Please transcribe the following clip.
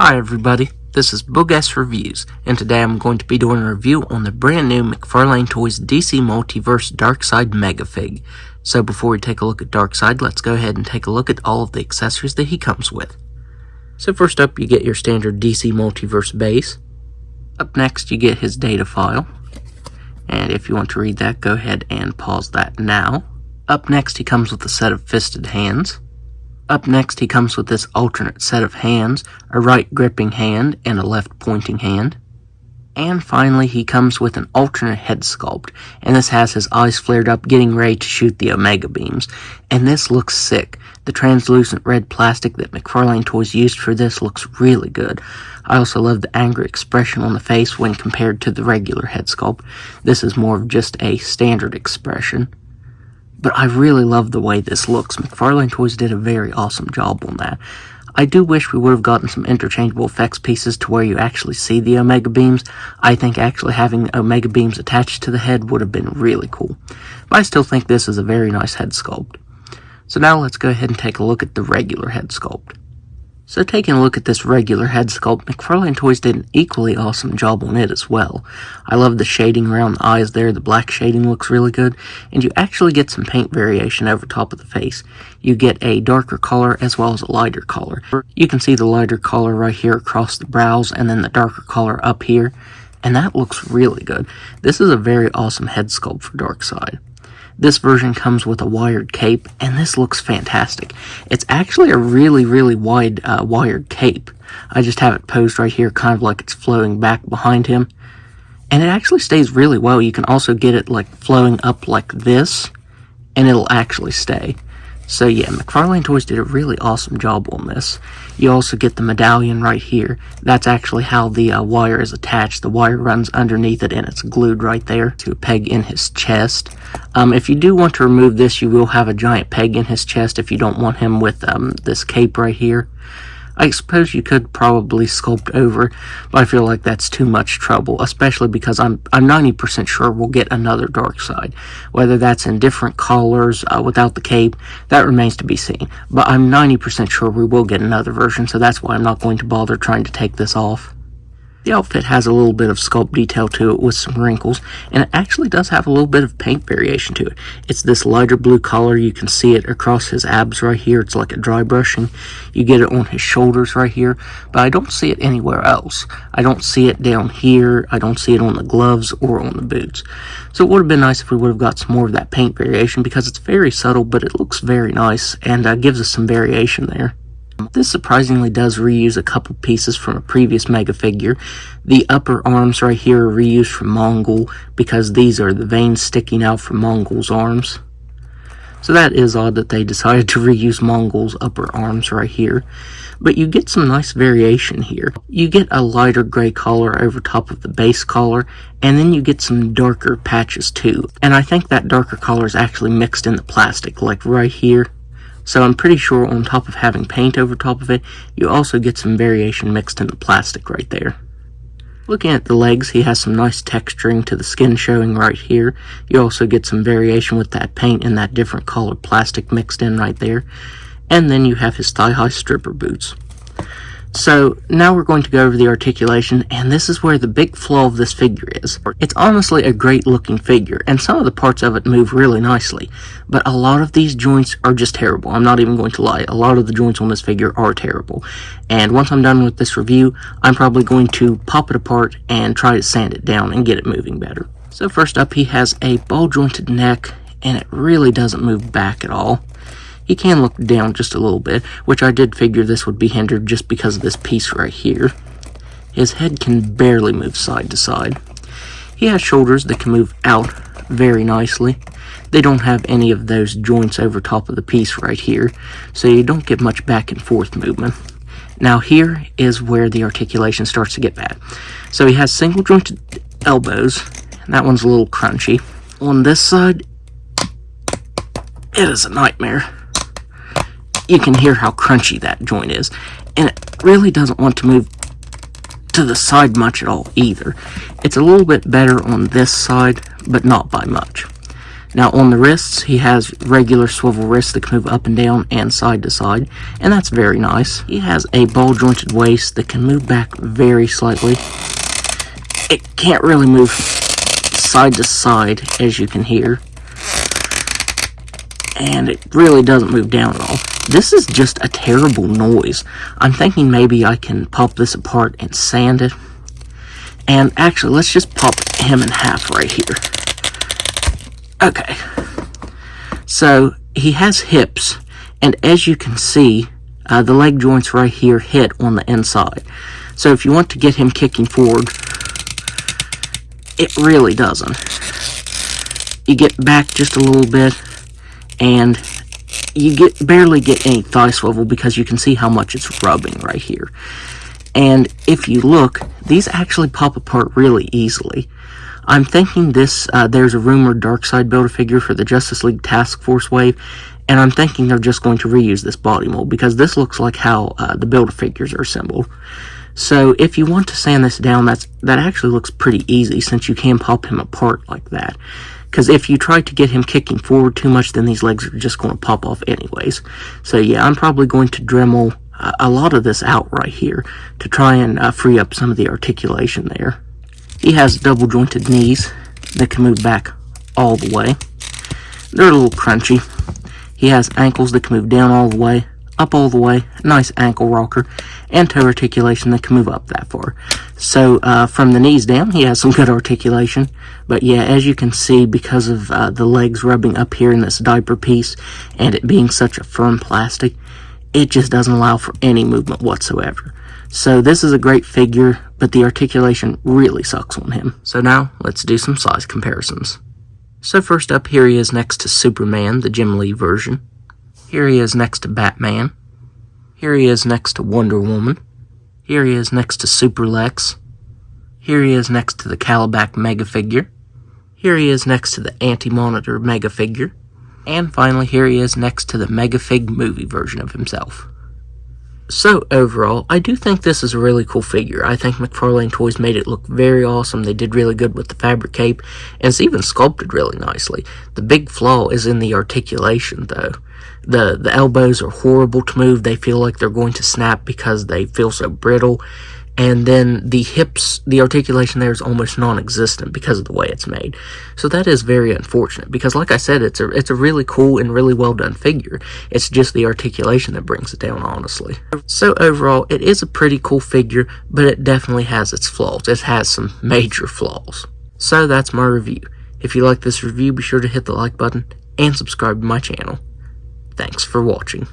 Hi everybody, this is Bogus Reviews, and today I'm going to be doing a review on the brand new McFarlane Toys DC Multiverse Darkseid Megafig. So before we take a look at Darkseid, let's go ahead and take a look at all of the accessories that he comes with. So first up, you get your standard DC Multiverse base. Up next, you get his data file. And if you want to read that, go ahead and pause that now. Up next, he comes with a set of fisted hands. Up next, he comes with this alternate set of hands, a right gripping hand and a left pointing hand. And finally, he comes with an alternate head sculpt, and this has his eyes flared up, getting ready to shoot the Omega beams. And this looks sick. The translucent red plastic that McFarlane Toys used for this looks really good. I also love the angry expression on the face when compared to the regular head sculpt. This is more of just a standard expression. But I really love the way this looks. McFarlane Toys did a very awesome job on that. I do wish we would have gotten some interchangeable effects pieces to where you actually see the Omega beams. I think actually having Omega beams attached to the head would have been really cool. But I still think this is a very nice head sculpt. So now let's go ahead and take a look at the regular head sculpt. So taking a look at this regular head sculpt, McFarlane Toys did an equally awesome job on it as well. I love the shading around the eyes there, the black shading looks really good, and you actually get some paint variation over top of the face. You get a darker color as well as a lighter color. You can see the lighter color right here across the brows and then the darker color up here, and that looks really good. This is a very awesome head sculpt for Darkseid. This version comes with a wired cape, and this looks fantastic. It's actually a really wide wired cape. I just have it posed right here, kind of like it's flowing back behind him. And it actually stays really well. You can also get it like flowing up like this, and it'll actually stay. So yeah, McFarlane Toys did a really awesome job on this. You also get the medallion right here. That's actually how the wire is attached. The wire runs underneath it and it's glued right there to a peg in his chest. If you do want to remove this, you will have a giant peg in his chest if you don't want him with this cape right here. I suppose you could probably sculpt over, but I feel like that's too much trouble, especially because I'm 90% sure we'll get another Darkseid. Whether that's in different colors, without the cape, that remains to be seen. But I'm 90% sure we will get another version, so that's why I'm not going to bother trying to take this off. The outfit has a little bit of sculpt detail to it with some wrinkles, and it actually does have a little bit of paint variation to it. It's this lighter blue color. You can see it across his abs right here. It's like a dry brushing. You get it on his shoulders right here, but I don't see it anywhere else. I don't see it down here. I don't see it on the gloves or on the boots. So it would have been nice if we would have got some more of that paint variation, because it's very subtle, but it looks very nice and gives us some variation there. This surprisingly does reuse a couple pieces from a previous Mega figure. The upper arms right here are reused from Mongol, because these are the veins sticking out from Mongol's arms. So that is odd that they decided to reuse Mongol's upper arms right here. But you get some nice variation here. You get a lighter gray color over top of the base color, and then you get some darker patches too. And I think that darker color is actually mixed in the plastic, like right here. So I'm pretty sure on top of having paint over top of it, you also get some variation mixed in the plastic right there. Looking at the legs, he has some nice texturing to the skin showing right here. You also get some variation with that paint and that different colored plastic mixed in right there. And then you have his thigh-high stripper boots. So now we're going to go over the articulation, and this is where the big flaw of this figure is. It's honestly a great looking figure, and some of the parts of it move really nicely, but a lot of these joints are just terrible. I'm not even going to lie. A lot of the joints on this figure are terrible, and once I'm done with this review, I'm probably going to pop it apart and try to sand it down and get it moving better. So first up, he has a ball jointed neck, and it really doesn't move back at all. He can look down just a little bit, which I did figure this would be hindered just because of this piece right here. His head can barely move side to side. He has shoulders that can move out very nicely. They don't have any of those joints over top of the piece right here, so you don't get much back and forth movement. Now here is where the articulation starts to get bad. So he has single jointed elbows, and that one's a little crunchy. On this side, it is a nightmare. You can hear how crunchy that joint is, and it really doesn't want to move to the side much at all either. It's a little bit better on this side, but not by much. Now on the wrists, he has regular swivel wrists that can move up and down and side to side, and that's very nice. He has a ball jointed waist that can move back very slightly. It can't really move side to side, as you can hear, and it really doesn't move down at all. This is just a terrible noise. I'm thinking maybe I can pop this apart and sand it. And actually, let's just pop him in half right here. Okay. So, he has hips, and as you can see, the leg joints right here hit on the inside. So if you want to get him kicking forward, it really doesn't. You get back just a little bit, and you barely get any thigh swivel because you can see how much it's rubbing right here. And if you look, these actually pop apart really easily. I'm thinking this, there's a rumored Darkseid Build-A-Figure for the Justice League Task Force wave, and I'm thinking they're just going to reuse this body mold because this looks like how the Build-A-Figures are assembled. So if you want to sand this down, that actually looks pretty easy since you can pop him apart like that. Because if you try to get him kicking forward too much, then these legs are just going to pop off anyways. So yeah, I'm probably going to Dremel a lot of this out right here to try and free up some of the articulation there. He has double jointed knees that can move back all the way. They're a little crunchy. He has ankles that can move down all the way, up all the way, nice ankle rocker, and toe articulation that can move up that far. So from the knees down, he has some good articulation. But yeah, as you can see, because of the legs rubbing up here in this diaper piece, and it being such a firm plastic, it just doesn't allow for any movement whatsoever. So this is a great figure, but the articulation really sucks on him. So now, let's do some size comparisons. So first up, here he is next to Superman, the Jim Lee version. Here he is next to Batman. Here he is next to Wonder Woman. Here he is next to Super Lex. Here he is next to the Calabac Megafigure. Here he is next to the Anti-Monitor Megafigure. And finally, here he is next to the Megafig movie version of himself. So overall, I do think this is a really cool figure. I think McFarlane Toys made it look very awesome. They did really good with the fabric cape, and it's even sculpted really nicely. The big flaw is in the articulation, though. The elbows are horrible to move. They feel like they're going to snap because they feel so brittle. And then the hips, the articulation there is almost non-existent because of the way it's made. So that is very unfortunate because, like I said, it's a really cool and really well done figure. It's just the articulation that brings it down, honestly. So overall, it is a pretty cool figure, but it definitely has its flaws. It has some major flaws. So that's my review. If you like this review, be sure to hit the like button and subscribe to my channel. Thanks for watching.